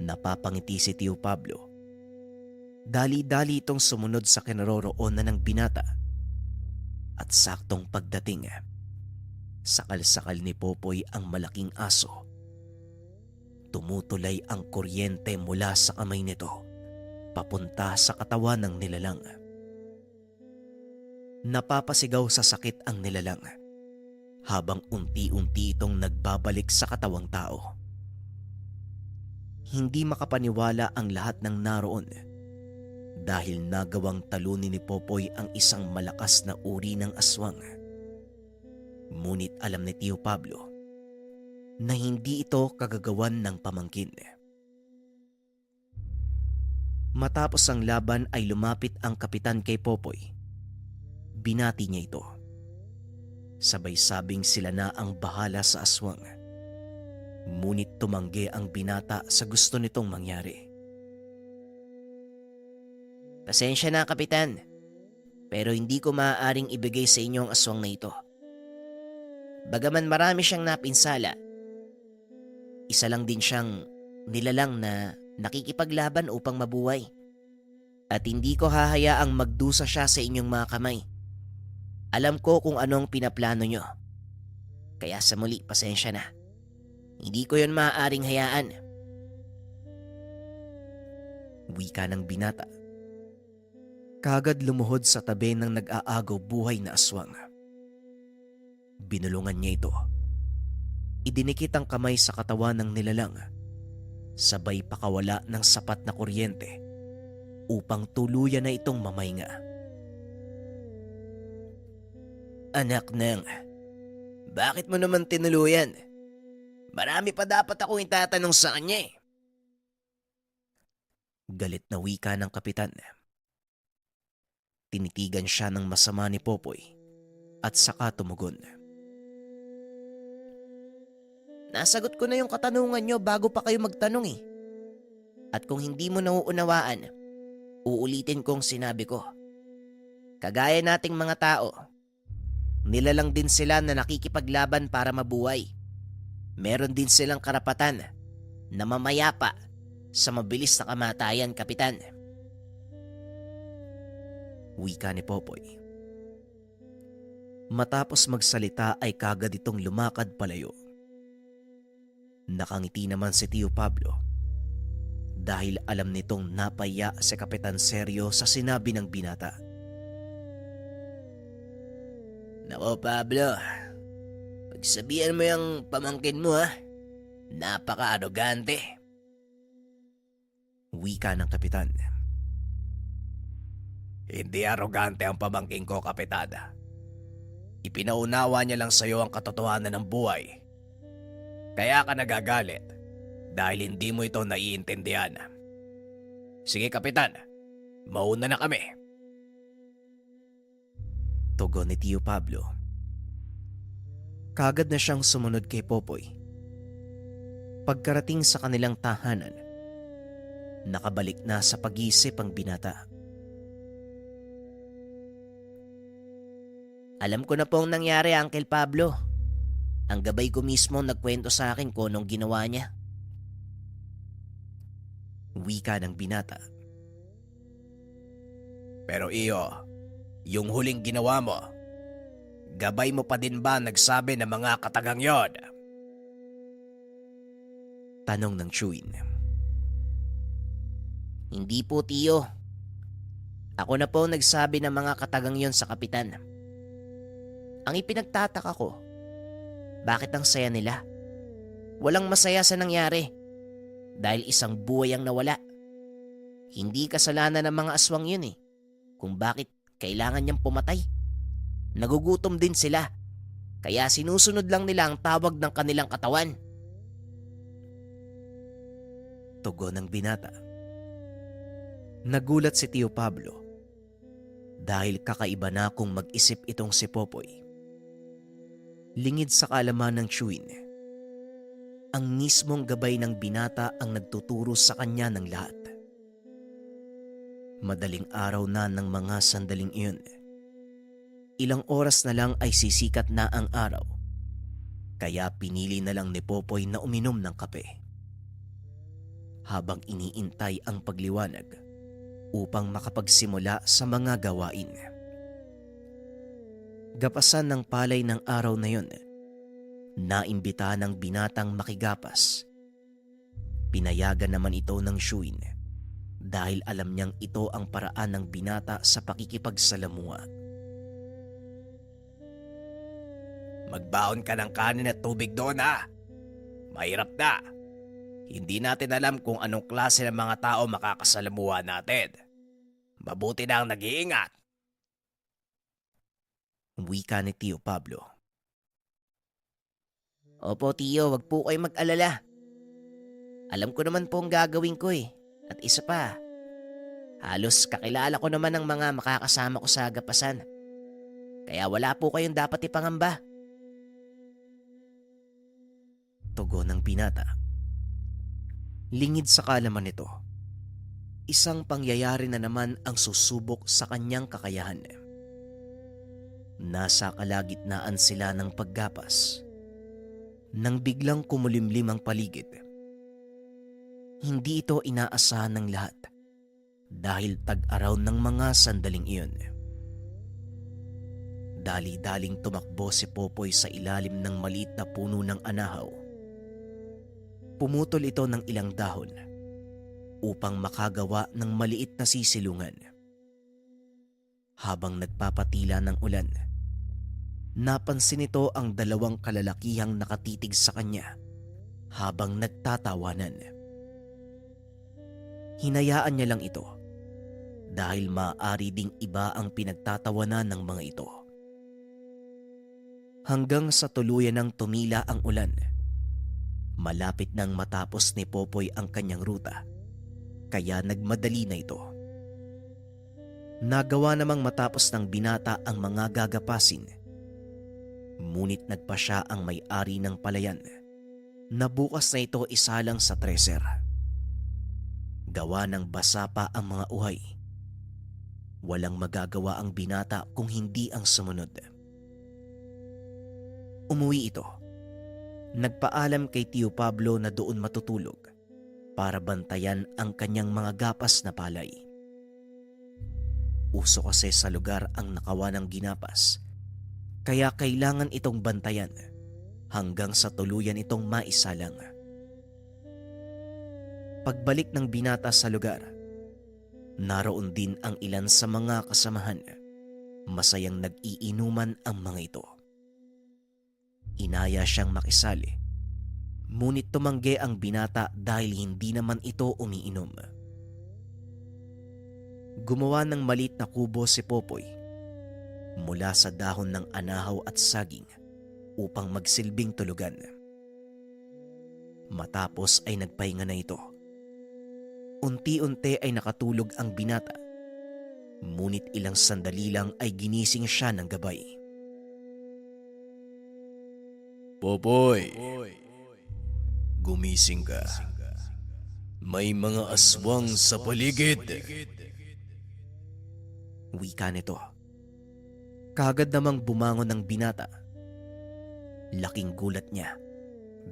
Napapangiti si Tio Pablo. Dali-dali itong sumunod sa kinaroroonan ng binata. At saktong pagdating, sakal-sakal ni Popoy ang malaking aso. Tumutulay ang kuryente mula sa kamay nito, papunta sa katawan ng nilalang. Napapasigaw sa sakit ang nilalang, habang unti-unti itong nagbabalik sa katawang tao. Hindi makapaniwala ang lahat ng naroon dahil nagawang talunin ni Popoy ang isang malakas na uri ng aswang. Ngunit alam ni Tio Pablo na hindi ito kagagawan ng pamangkin. Matapos ang laban ay lumapit ang kapitan kay Popoy. Binati niya ito. Sabay sabing sila na ang bahala sa aswang. Ngunit tumanggi ang binata sa gusto nitong mangyari. Pasensya na, Kapitan. Pero hindi ko maaaring ibigay sa inyo ang aswang na ito. Bagaman marami siyang napinsala, isa lang din siyang nilalang na nakikipaglaban upang mabuhay. At hindi ko hahayaang magdusa siya sa inyong mga kamay. Alam ko kung anong pinaplano nyo. Kaya sa muli, pasensya na. Hindi ko yon maaaring hayaan. Wika ng binata. Kagad lumuhod sa tabi ng nag-aagaw buhay na aswang. Binulungan niya ito. Idinikit ang kamay sa katawan ng nilalang. Sabay pakawala ng sapat na kuryente upang tuluyan na itong mamahinga. Anak nang, bakit mo naman tinuluyan? Marami pa dapat akong itatanong sa kanya eh. Galit na wika ng kapitan. Tinitigan siya ng masama ni Popoy at saka tumugon. Nasagot ko na yung katanungan nyo bago pa kayo magtanong eh. At kung hindi mo nauunawaan, uulitin kong sinabi ko. Kagaya nating mga tao, nilalang din sila na nakikipaglaban para mabuhay. Meron din silang karapatan na mamayapa sa mabilis na kamatayan, Kapitan. Wika ni Popoy. Matapos magsalita ay kagad itong lumakad palayo. Nakangiti naman si Tio Pablo dahil alam nitong napaya si Kapitan Seryo sa sinabi ng binata. Nako Pablo, pagsabihan mo yung pamangkin mo ha. Napaka-arogante. Wika ng kapitan. Hindi arogante ang pamangking ko, Kapitan. Ipinaunawa niya lang sa iyo ang katotohanan ng buhay. Kaya ka nagagalit dahil hindi mo ito naiintindihan. Sige, Kapitan. Mauna na kami. Tugon ni Tio Pablo. Kagad na siyang sumunod kay Popoy. Pagkarating sa kanilang tahanan, nakabalik na sa pag-iisip ang binata. Alam ko na po ang nangyari, Uncle Pablo. Ang gabay ko mismo nagkwento sa akin kung anong ginawa niya. Wika ng binata. Pero iyo, yung huling ginawa mo, gabay mo pa din ba nagsabi ng mga katagang yon? Tanong ng Chewin. Hindi po, Tiyo. Ako na po nagsabi ng mga katagang yon sa kapitan. Ang ipinagtataka ko, bakit ang saya nila? Walang masaya sa nangyari dahil isang buhay ang nawala. Hindi kasalanan ng mga aswang yun eh, kung bakit kailangan niyang pumatay. Nagugutom din sila, kaya sinusunod lang nila ang tawag ng kanilang katawan. Tugon ng binata. Nagulat si Tio Pablo dahil kakaiba na kung mag-isip itong si Popoy. Lingid sa kaalaman ng Chewin, ang mismong gabay ng binata ang nagtuturo sa kanya ng lahat. Madaling araw na ng mga sandaling iyon. Ilang oras na lang ay sisikat na ang araw, kaya pinili na lang ni Popoy na uminom ng kape. Habang iniintay ang pagliwanag upang makapagsimula sa mga gawain. Gapasan ng palay ng araw na yun, naimbita ng binatang makigapas. Pinayagan naman ito ng Chewin dahil alam niyang ito ang paraan ng binata sa pakikipagsalamuha. Magbaon ka ng kanin at tubig doon ha. Mahirap na. Hindi natin alam kung anong klase ng mga tao makakasalamuha natin. Mabuti na ang nag-iingat. Wika ni Tio Pablo. Opo, Tiyo, wag po kayo mag-alala. Alam ko naman po ang gagawin ko eh. At isa pa, halos kakilala ko naman ang mga makakasama ko sa agapasan. Kaya wala po kayong dapat ipangamba. Tugon ng binata. Lingid sa kalaman nito, isang pangyayari na naman ang susubok sa kanyang kakayahan. Nasa kalagitnaan sila ng paggapas nang biglang kumulimlim ang paligid. Hindi ito inaasahan ng lahat dahil tag-araw ng mga sandaling iyon. Dali-daling tumakbo si Popoy sa ilalim ng maliit na puno ng anahaw. Pumutol ito ng ilang dahon upang makagawa ng maliit na sisilungan. Habang nagpapatila ng ulan, napansin ito ang dalawang kalalakihang nakatitig sa kanya habang nagtatawanan. Hinayaan niya lang ito dahil maaari ding iba ang pinagtatawanan ng mga ito. Hanggang sa tuluyan ng tumila ang ulan, malapit nang matapos ni Popoy ang kanyang ruta, kaya nagmadali na ito. Nagawa namang matapos ng binata ang mga gagapasin, ngunit nagpa siya ang may-ari ng palayan na bukas na ito isalang sa treser. Gawa ng basa pa ang mga uhay. Walang magagawa ang binata kung hindi ang sumunod. Umuwi ito. Nagpaalam kay Tio Pablo na doon matutulog para bantayan ang kanyang mga gapas na palay. Uso kasi sa lugar ang nakawa ng ginapas, kaya kailangan itong bantayan hanggang sa tuluyan itong maisalang. Pagbalik ng binata sa lugar, naroon din ang ilan sa mga kasamahan. Masayang nag-iinuman ang mga ito. Inaya siyang makisali, ngunit tumanggi ang binata dahil hindi naman ito umiinom. Gumawa ng maliit na kubo si Popoy mula sa dahon ng anahaw at saging upang magsilbing tulugan. Matapos ay nagpahinga na ito. Unti-unti ay nakatulog ang binata, ngunit ilang sandali lang ay ginising siya ng gabay. Popoy, gumising ka. May mga aswang sa paligid. Wika nito. Kaagad namang bumangon ng binata. Laking gulat niya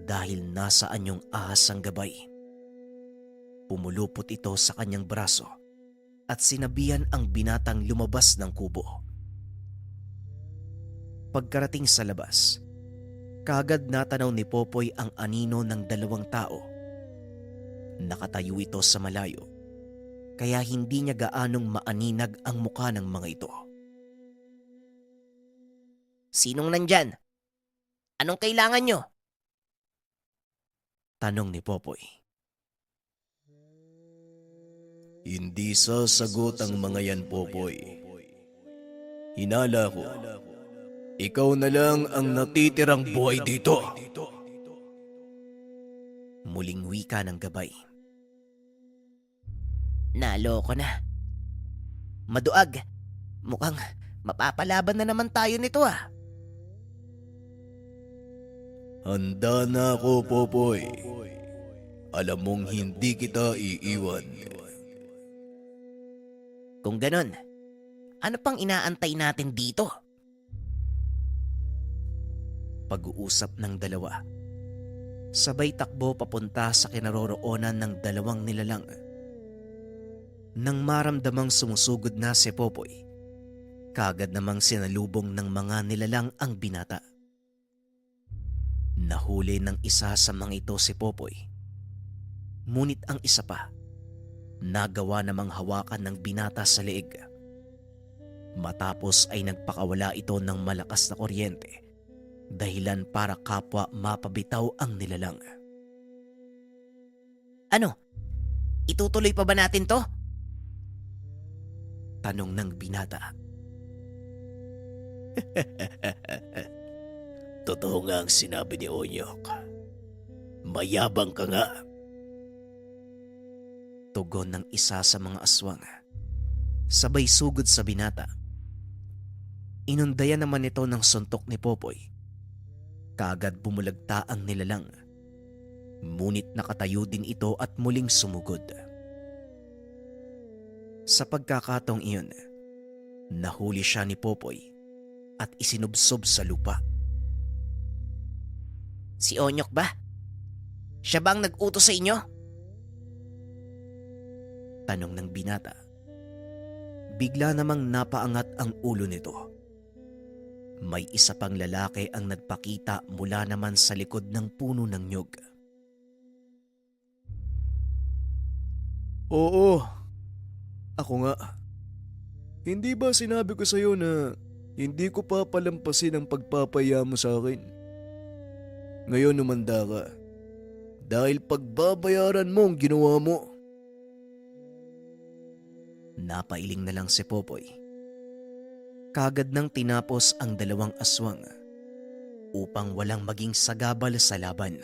dahil nasa anyong ahas ang gabay. Pumulupot ito sa kanyang braso at sinabihan ang binatang lumabas ng kubo. Pagkarating sa labas, kaagad natanaw ni Popoy ang anino ng dalawang tao. Nakatayo ito sa malayo, kaya hindi niya gaanong maaninag ang mukha ng mga ito. Sinong nandyan? Anong kailangan nyo? Tanong ni Popoy. Hindi sasagot ang mga yan, Popoy. Hinala ko, ikaw na lang ang natitirang buhay dito. Muling wika ng gabay. Naloko na. Maduag. Mukhang mapapalaban na naman tayo nito ah. Handa na ako, Popoy. Alam mong hindi kita iiwan. Kung ganon, ano pang inaantay natin dito? Pag-uusap ng dalawa. Sabay takbo papunta sa kinaroroonan ng dalawang nilalang. Nang maramdamang sumusugod na si Popoy, kaagad namang sinalubong ng mga nilalang ang binata. Nahuli ng isa sa mga ito si Popoy. Ngunit ang isa pa, nagawa namang hawakan ng binata sa leeg. Matapos ay nagpakawala ito ng malakas na kuryente, dahilan para kapwa mapabitaw ang nilalang. Ano? Itutuloy pa ba natin to? Tanong ng binata. Totoo nga ang sinabi ni Onyok. Mayabang ka nga. Tugon ng isa sa mga aswang. Sabay sugod sa binata. Inundayan naman ito ng suntok ni Popoy. Kaagad bumulagta ang nilalang. Ngunit nakatayo din ito at muling sumugod. Sa pagkakataong iyon, nahuli siya ni Popoy at isinubsob sa lupa. Si Onyok ba? Siya bang nag-utos sa inyo? Tanong ng binata. Bigla namang napaangat ang ulo nito. May isa pang lalaki ang nagpakita mula naman sa likod ng puno ng nyug. Oo, ako nga. Hindi ba sinabi ko sa'yo na hindi ko papalampasin ang pagpapaya mo sa akin? Ngayon umanda ka. Dahil pagbabayaran mo ang ginawa mo. Napailing na lang si Popoy. Kagad nang tinapos ang dalawang aswang upang walang maging sagabal sa laban.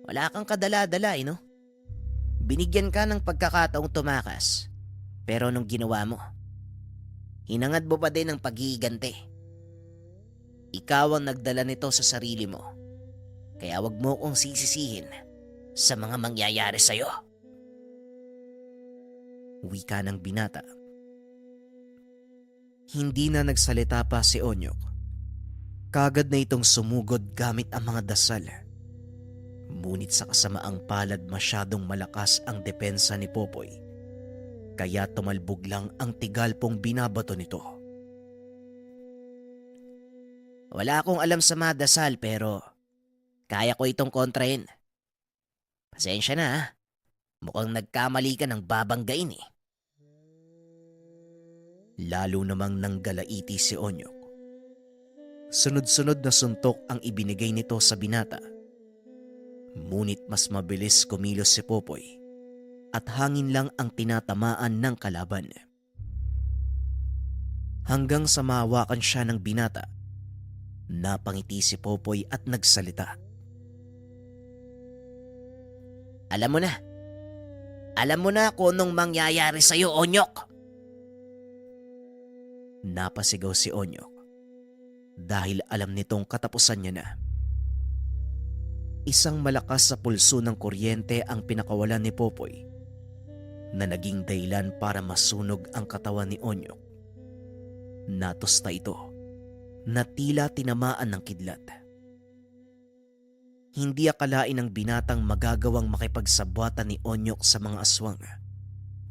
Wala kang kadala-dala, no? Binigyan ka ng pagkakataong tumakas. Pero nung ginawa mo, hinangad mo pa din ang paghihiganti. Ikaw ang nagdala nito sa sarili mo. Kaya wag mo kong sisisihin sa mga mangyayari sa'yo. Wika ng binata. Hindi na nagsalita pa si Onyok. Kagad na itong sumugod gamit ang mga dasal. Ngunit sa kasamaang palad masyadong malakas ang depensa ni Popoy. Kaya tumalbog lang ang tigalpong binabato nito. Wala akong alam sa mga dasal pero kaya ko itong kontrahin. Pasensya na ha. Mukhang nagkamali ka ng babanggain eh. Lalo namang nanggalaiti si Onyok. Sunod-sunod na suntok ang ibinigay nito sa binata. Ngunit mas mabilis kumilos si Popoy at hangin lang ang tinatamaan ng kalaban. Hanggang sa mahawakan siya ng binata, napangiti si Popoy at nagsalita. Alam mo na. Alam mo na kung anong mangyayari sa'yo, Onyok. Napasigaw si Onyok dahil alam nitong katapusan niya na. Isang malakas sa pulso ng kuryente ang pinakawalan ni Popoy na naging dahilan para masunog ang katawan ni Onyok. Natusta ito na tila tinamaan ng kidlat. Hindi akalain ng binatang magagawang makipagsabwatan ni Onyok sa mga aswang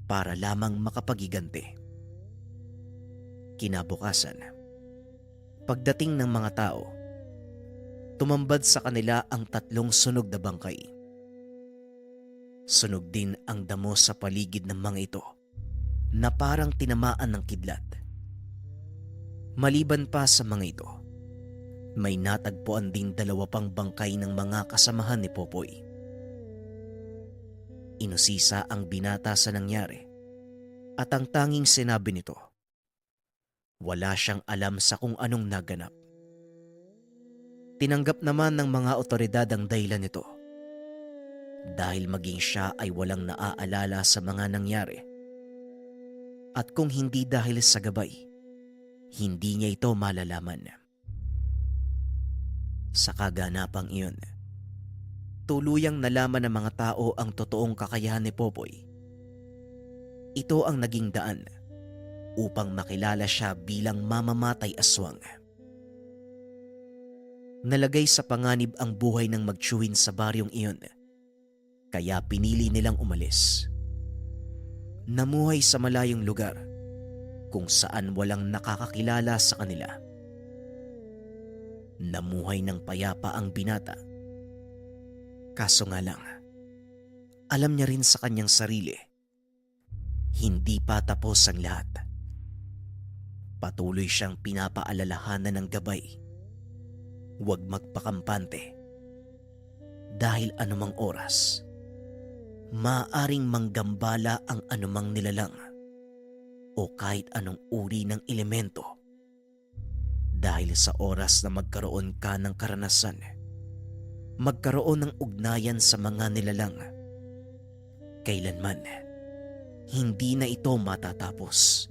para lamang makapagiganti. Kinabukasan, pagdating ng mga tao, tumambad sa kanila ang 3 sunog na bangkay. Sunog din ang damo sa paligid ng mga ito na parang tinamaan ng kidlat. Maliban pa sa mga ito, may natagpuan ding 2 pang bangkay ng mga kasamahan ni Popoy. Inusisa ang binata sa nangyari at ang tanging sinabi nito, wala siyang alam sa kung anong naganap. Tinanggap naman ng mga otoridad ang dahilan nito dahil maging siya ay walang naaalala sa mga nangyari. At kung hindi dahil sa gabay, hindi niya ito malalaman. Sa kaganapang iyon, tuluyang nalaman ng mga tao ang totoong kakayahan ni Popoy. Ito ang naging daan upang makilala siya bilang mamamatay aswang. Nalagay sa panganib ang buhay ng magtiyuhin sa baryong iyon, kaya pinili nilang umalis. Namuhay sa malayong lugar kung saan walang nakakakilala sa kanila. Namuhay ng payapa ang binata. Kaso nga lang, alam niya rin sa kanyang sarili, hindi pa tapos ang lahat. Patuloy siyang pinapaalalahanan ng gabay. Huwag magpakampante. Dahil anumang oras, maaaring manggambala ang anumang nilalang o kahit anong uri ng elemento Dahil sa oras na magkaroon ka ng karanasan, magkaroon ng ugnayan sa mga nilalang, kailanman hindi na ito matatapos.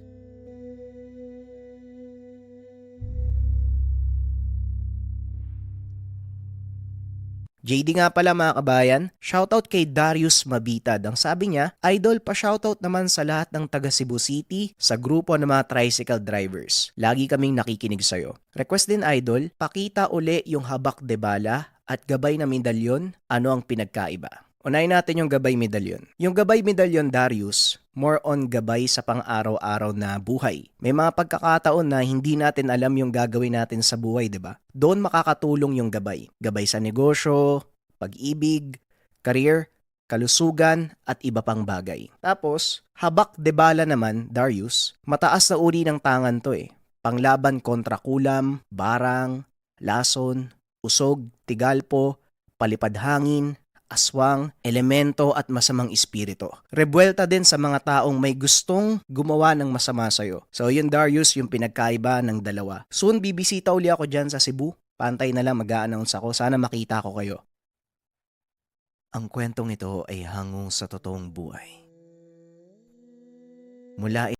JD nga pala mga kabayan, shoutout kay Darius Mabitad. Ang sabi niya, idol pa shoutout naman sa lahat ng taga Cebu City sa grupo ng mga tricycle drivers. Lagi kaming nakikinig sa'yo. Request din idol, pakita uli yung habak de bala at gabay na medalyon, ano ang pinagkaiba? Unahin natin yung gabay medalyon. Yung gabay medalyon, Darius, more on gabay sa pang-araw-araw na buhay. May mga pagkakataon na hindi natin alam yung gagawin natin sa buhay, di ba? Doon makakatulong yung gabay. Gabay sa negosyo, pag-ibig, career, kalusugan, at iba pang bagay. Tapos, habak de bala naman, Darius, mataas na uri ng tangan to eh. Panglaban kontra kulam, barang, lason, usog, tigalpo, palipad hangin, aswang, elemento at masamang espiritu. Rebuelta din sa mga taong may gustong gumawa ng masama sa'yo. So yun Darius, yung pinagkaiba ng dalawa. Soon bibisita uli ako dyan sa Cebu. Pantay na lang mag-a-announce ako. Sana makita ko kayo. Ang kwentong ito ay hangong sa totoong buhay. Mula